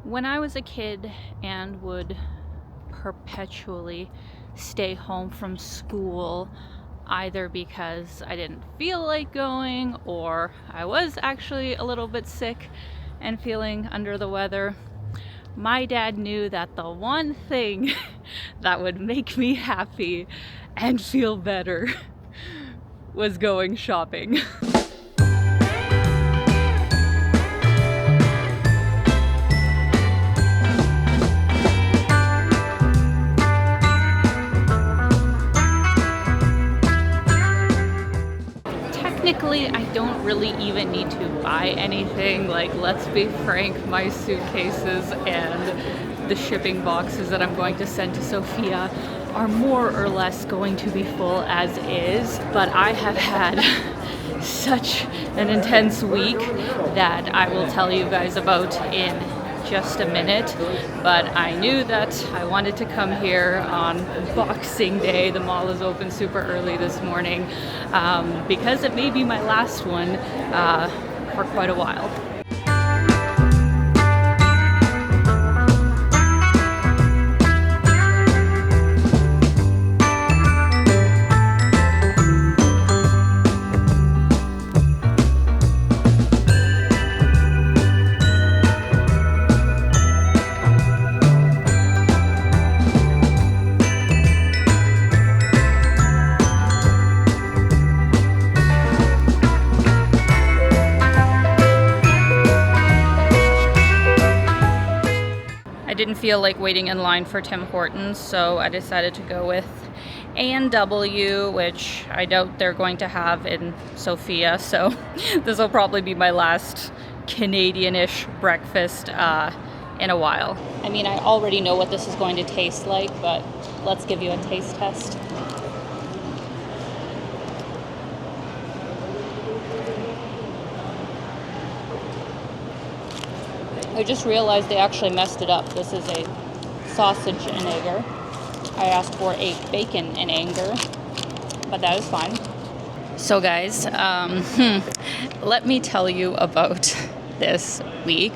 When I was a kid and would perpetually stay home from school, either because I didn't feel like going or I was actually a little bit sick and feeling under the weather, my dad knew that the one thing that would make me happy and feel better was going shopping. Technically, I don't really even need to buy anything. Like, let's be frank, my suitcases and the shipping boxes that I'm going to send to Sofia are more or less going to be full as is, but I have had such an intense week that I will tell you guys about in just a minute. But I knew that I wanted to come here on Boxing Day. The mall is open super early this morning because it may be my last one for quite a while. I didn't feel like waiting in line for Tim Hortons, so I decided to go with A&W, which I doubt they're going to have in Sofia, so this will probably be my last Canadian-ish breakfast in a while. I mean, I already know what this is going to taste like, but let's give you a taste test. I just realized they actually messed it up. This is a sausage and egger. I asked for a bacon and egger, but that is fine. So guys, let me tell you about this week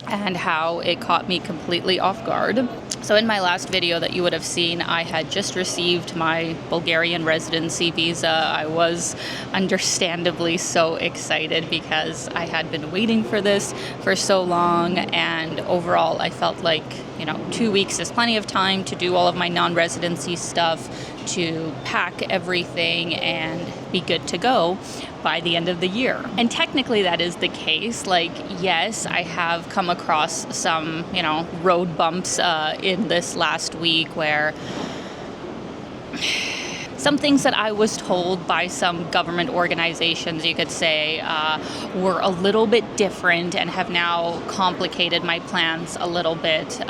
and how it caught me completely off guard. So in my last video that you would have seen, I had just received my Bulgarian residency visa. I was understandably so excited because I had been waiting for this for so long, and overall I felt like, 2 weeks is plenty of time to do all of my non-residency stuff, to pack everything and be good to go by the end of the year. And technically that is the case. Like, yes, I have come across some, road bumps in this last week where some things that I was told by some government organizations, you could say, were a little bit different and have now complicated my plans a little bit.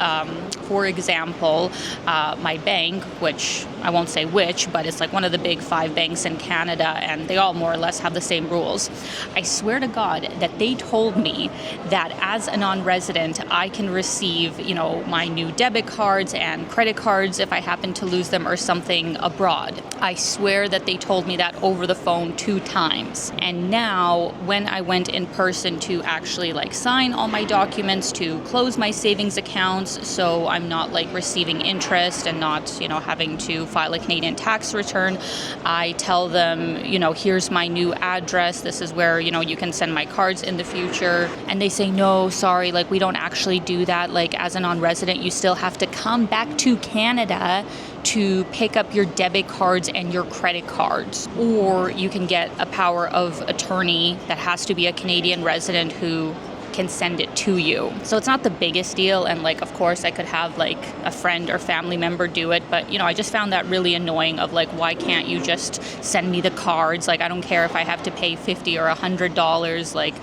For example, my bank, which I won't say which, but it's like one of the big 5 banks in Canada, and they all more or less have the same rules. I swear to God that they told me that as a non-resident, I can receive, my new debit cards and credit cards if I happen to lose them or something abroad. I swear that they told me that over the phone 2 times. And now when I went in person to actually sign all my documents to close my savings accounts, so I'm not receiving interest and not, having to file a Canadian tax return, I tell them, here's my new address. This is where, you can send my cards in the future. And they say, no, sorry, we don't actually do that. As a non-resident, you still have to come back to Canada to pick up your debit cards and your credit cards. Or you can get a power of attorney that has to be a Canadian resident who can send it to you. So it's not the biggest deal, and of course I could have a friend or family member do it, but I just found that really annoying of why can't you just send me the cards? I don't care if I have to pay $50 or $100,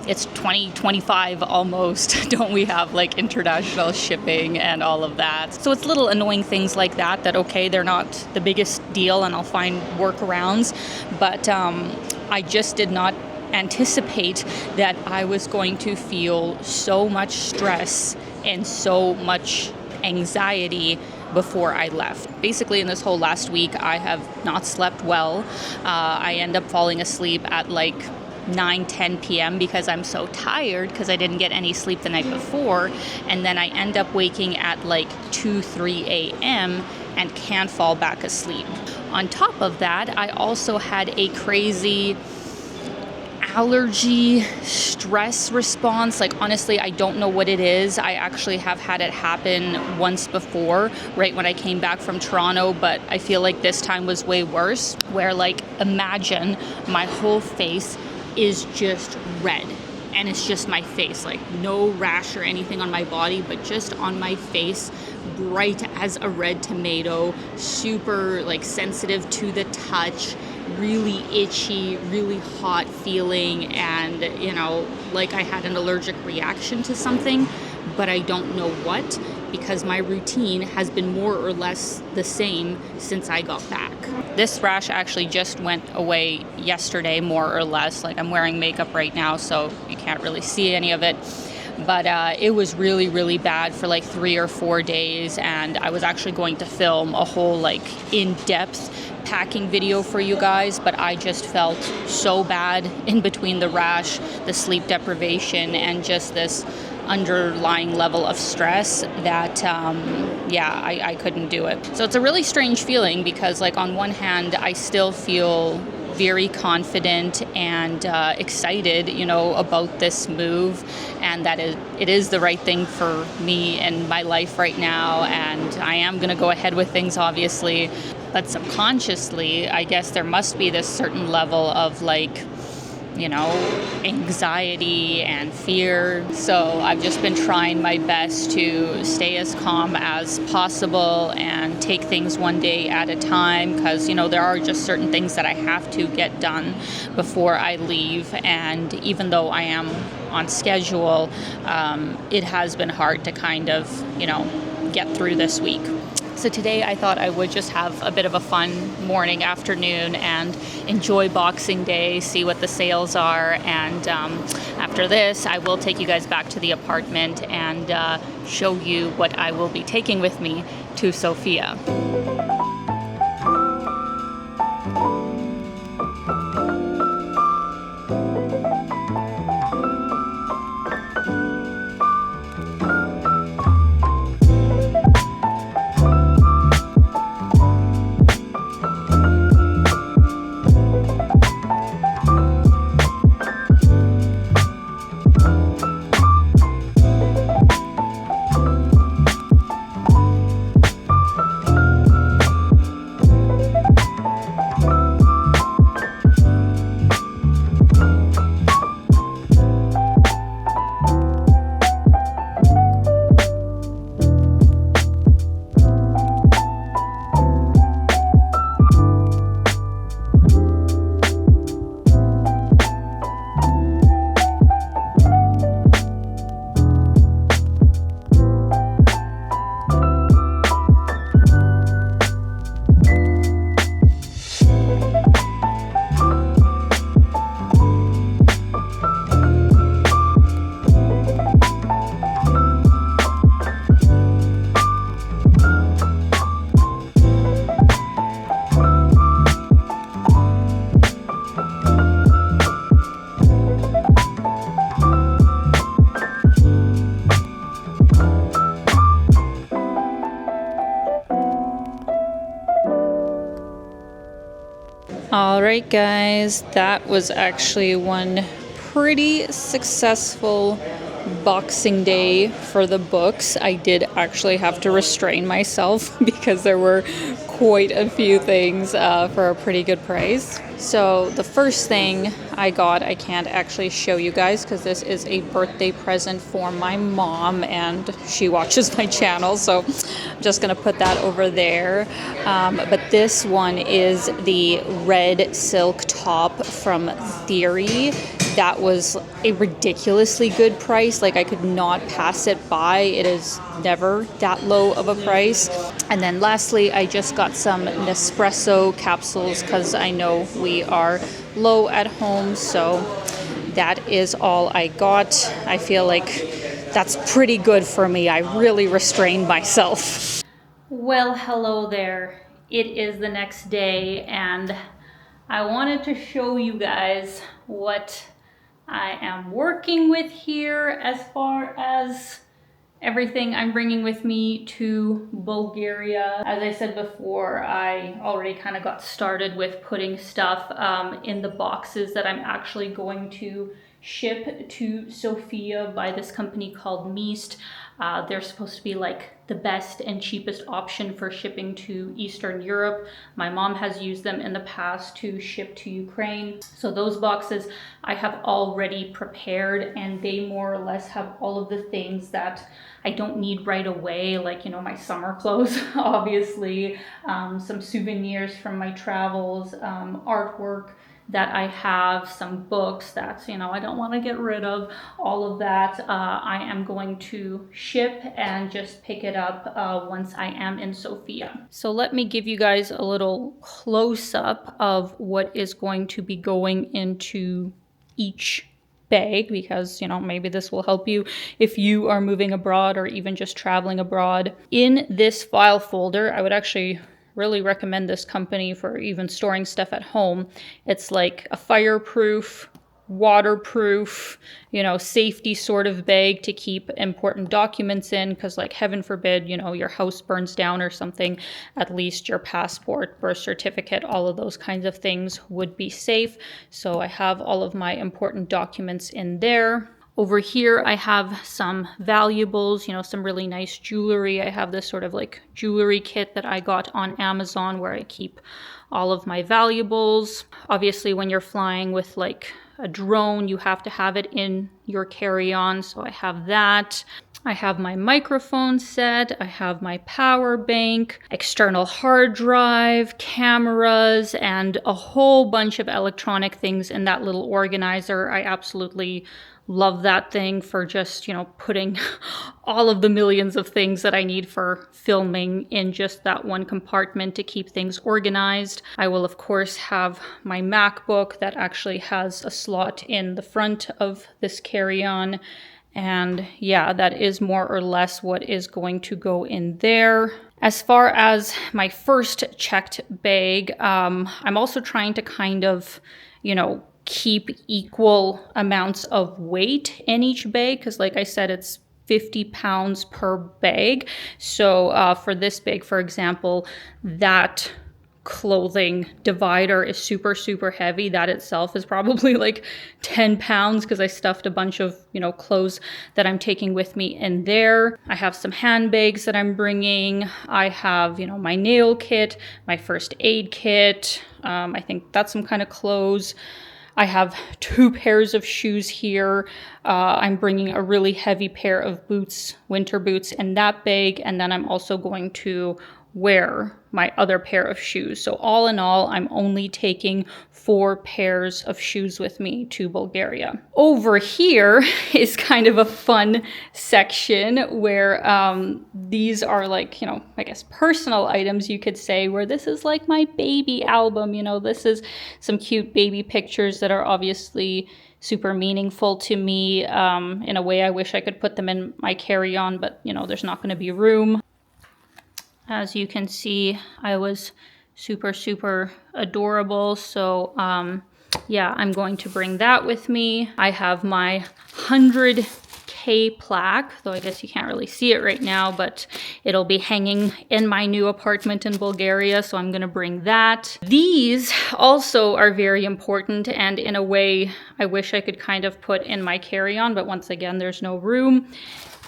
it's 2025 almost. Don't we have international shipping and all of that? So it's little annoying things like that okay, they're not the biggest deal and I'll find workarounds, but I just did not anticipate that I was going to feel so much stress and so much anxiety before I left. Basically, in this whole last week, I have not slept well. I end up falling asleep at 9-10 p.m. because I'm so tired because I didn't get any sleep the night before, and then I end up waking at like 2-3 a.m. and can't fall back asleep. On top of that, I also had a crazy allergy stress response. Like, honestly, I don't know what it is. I actually have had it happen once before, right when I came back from Toronto, but I feel like this time was way worse, where, like, imagine my whole face is just red, and it's just my face, like no rash or anything on my body, but just on my face, bright as a red tomato, super like sensitive to the touch, really itchy, really hot feeling, and like I had an allergic reaction to something, but I don't know what, because my routine has been more or less the same since I got back. This rash actually just went away yesterday, more or less. Like, I'm wearing makeup right now, so you can't really see any of it. But it was really, really bad for like 3 or 4 days, and I was actually going to film a whole like in-depth packing video for you guys, but I just felt so bad in between the rash, the sleep deprivation, and just this underlying level of stress that I couldn't do it. So it's a really strange feeling, because like on one hand I still feel very confident and excited, about this move, and that it is the right thing for me and my life right now, and I am going to go ahead with things, obviously. But subconsciously, I guess there must be this certain level of like, anxiety and fear. So I've just been trying my best to stay as calm as possible and take things one day at a time, because, there are just certain things that I have to get done before I leave. And even though I am on schedule, it has been hard to kind of, get through this week. So today I thought I would just have a bit of a fun morning, afternoon, and enjoy Boxing Day, see what the sales are, and after this I will take you guys back to the apartment and show you what I will be taking with me to Sofia. All right, guys, that was actually one pretty successful Boxing Day for the books. I did actually have to restrain myself because there were quite a few things for a pretty good price. So the first thing I got, I can't actually show you guys because this is a birthday present for my mom and she watches my channel, so I'm just gonna put that over there. But this one is the red silk top from Theory. That was a ridiculously good price. Like, I could not pass it by. It is never that low of a price. And then lastly, I just got some Nespresso capsules because I know we are low at home. So that is all I got. I feel like that's pretty good for me. I really restrained myself. Well, hello there. It is the next day and I wanted to show you guys what I am working with here as far as everything I'm bringing with me to Bulgaria. As I said before, I already kind of got started with putting stuff in the boxes that I'm actually going to ship to Sofia by this company called Meest. They're supposed to be like the best and cheapest option for shipping to Eastern Europe. My mom has used them in the past to ship to Ukraine. So those boxes I have already prepared, and they more or less have all of the things that I don't need right away, like, you know, my summer clothes, obviously, some souvenirs from my travels, artwork that I have, some books that, you know, I don't want to get rid of. All of that I am going to ship and just pick it up once I am in Sofia. So let me give you guys a little close-up of what is going to be going into each bag, because, you know, maybe this will help you if you are moving abroad or even just traveling abroad. In this file folder, I would actually really recommend this company for even storing stuff at home. It's like a fireproof, waterproof, you know, safety sort of bag to keep important documents in, because, like, heaven forbid, you know, your house burns down or something, at least your passport, birth certificate, all of those kinds of things would be safe. So I have all of my important documents in there. Over here, I have some valuables, you know, some really nice jewelry. I have this sort of like jewelry kit that I got on Amazon where I keep all of my valuables. Obviously, when you're flying with like a drone, you have to have it in your carry-on, so I have that. I have my microphone set, I have my power bank, external hard drive, cameras, and a whole bunch of electronic things in that little organizer. I absolutely love that thing for just, you know, putting all of the millions of things that I need for filming in just that one compartment to keep things organized. I will, of course, have my MacBook that actually has a slot in the front of this carry-on. And yeah, that is more or less what is going to go in there. As far as my first checked bag, I'm also trying to kind of, you know, keep equal amounts of weight in each bag, because like I said, it's 50 pounds per bag. So for this bag, for example, that clothing divider is super heavy. That itself is probably like 10 pounds because I stuffed a bunch of, you know, clothes that I'm taking with me in there. I have some handbags that I'm bringing. I have, you know, my nail kit, my first aid kit. I think that's some kind of clothes. I have 2 pairs of shoes here. I'm bringing a really heavy pair of boots, winter boots, in that bag. And then I'm also going to wear my other pair of shoes. So all in all, I'm only taking 4 pairs of shoes with me to Bulgaria. Over here is kind of a fun section where these are like, you know, I guess personal items, you could say, where this is like my baby album. You know, this is some cute baby pictures that are obviously super meaningful to me. In a way, I wish I could put them in my carry-on, but, you know, there's not going to be room. As you can see, I was super adorable. So yeah, I'm going to bring that with me. I have my 100K plaque, though I guess you can't really see it right now, but it'll be hanging in my new apartment in Bulgaria, so I'm gonna bring that. These also are very important, and in a way, I wish I could kind of put in my carry-on, but once again, there's no room.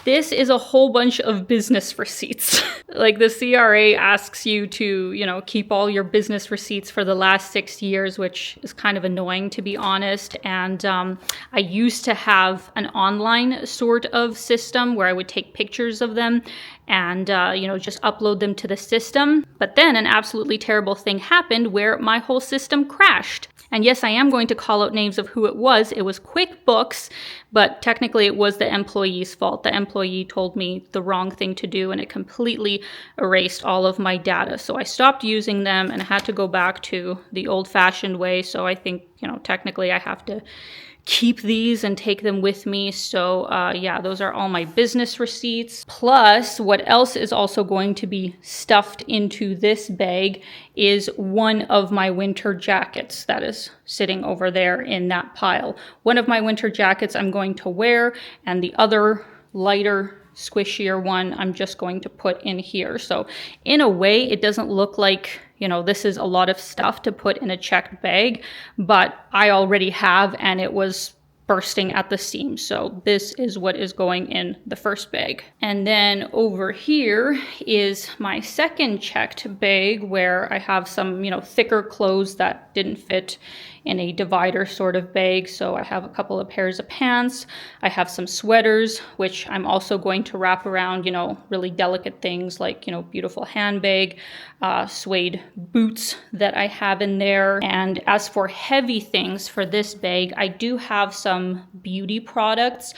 This is a whole bunch of business receipts. Like, the CRA asks you to, you know, keep all your business receipts for the last 6 years, which is kind of annoying, to be honest. And I used to have an online sort of system where I would take pictures of them and, you know, just upload them to the system. But then an absolutely terrible thing happened where my whole system crashed. And yes, I am going to call out names of who it was. It was QuickBooks, but technically it was the employee's fault. The employee told me the wrong thing to do, and it completely erased all of my data. So I stopped using them and I had to go back to the old-fashioned way. So I think, you know, technically I have to keep these and take them with me. So yeah, those are all my business receipts. Plus, what else is also going to be stuffed into this bag is one of my winter jackets that is sitting over there in that pile. One of my winter jackets I'm going to wear, and the other lighter, squishier one I'm just going to put in here. So in a way, it doesn't look like, you know, this is a lot of stuff to put in a checked bag, but I already have, and it was bursting at the seams. So this is what is going in the first bag. And then over here is my second checked bag, where I have some, you know, thicker clothes that didn't fit in a divider sort of bag. So I have a couple of pairs of pants. I have some sweaters, which I'm also going to wrap around, you know, really delicate things like, you know, beautiful handbag, suede boots that I have in there. And as for heavy things for this bag, I do have some beauty products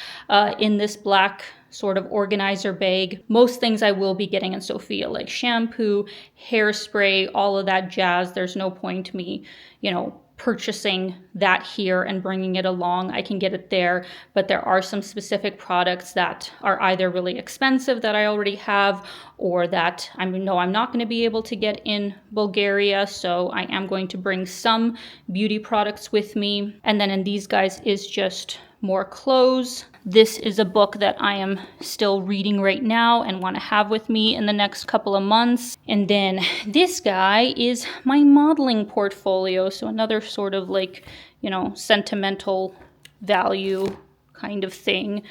in this black sort of organizer bag. Most things I will be getting in Sophia, like shampoo, hairspray, all of that jazz. There's no point me, you know, purchasing that here and bringing it along. I can get it there, but there are some specific products that are either really expensive that I already have, or that I know I'm not going to be able to get in Bulgaria. So I am going to bring some beauty products with me. And then in these guys is just more clothes. This is a book that I am still reading right now and want to have with me in the next couple of months. And then this guy is my modeling portfolio. So another sort of like, you know, sentimental value kind of thing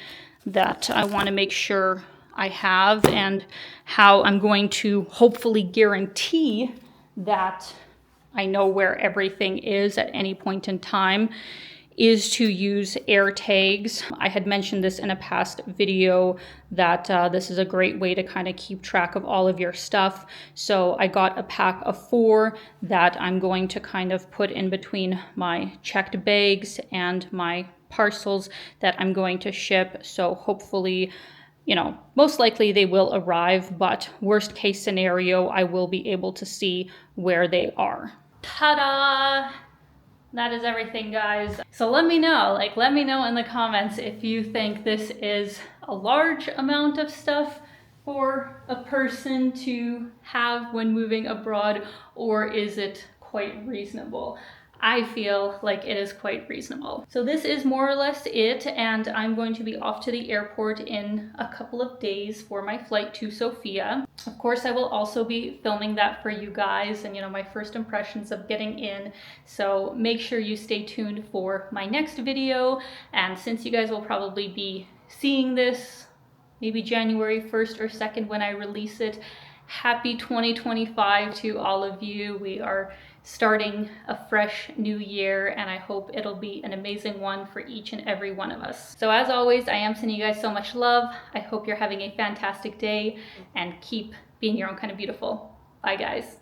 that I want to make sure I have, and how I'm going to hopefully guarantee that I know where everything is at any point in time, is to use air tags. I had mentioned this in a past video that this is a great way to kind of keep track of all of your stuff. So I got a pack of 4 that I'm going to kind of put in between my checked bags and my parcels that I'm going to ship. So hopefully, you know, most likely they will arrive, but worst case scenario, I will be able to see where they are. Ta-da! That is everything, guys. So let me know in the comments if you think this is a large amount of stuff for a person to have when moving abroad, or is it quite reasonable? I feel like it is quite reasonable. So this is more or less it, and I'm going to be off to the airport in a couple of days for my flight to Sofia. Of course, I will also be filming that for you guys, and you know, my first impressions of getting in. So make sure you stay tuned for my next video. And since you guys will probably be seeing this maybe January 1st or 2nd when I release it, happy 2025 to all of you. We are starting a fresh new year, and I hope it'll be an amazing one for each and every one of us. So as always, I am sending you guys so much love. I hope you're having a fantastic day, and keep being your own kind of beautiful. Bye, guys.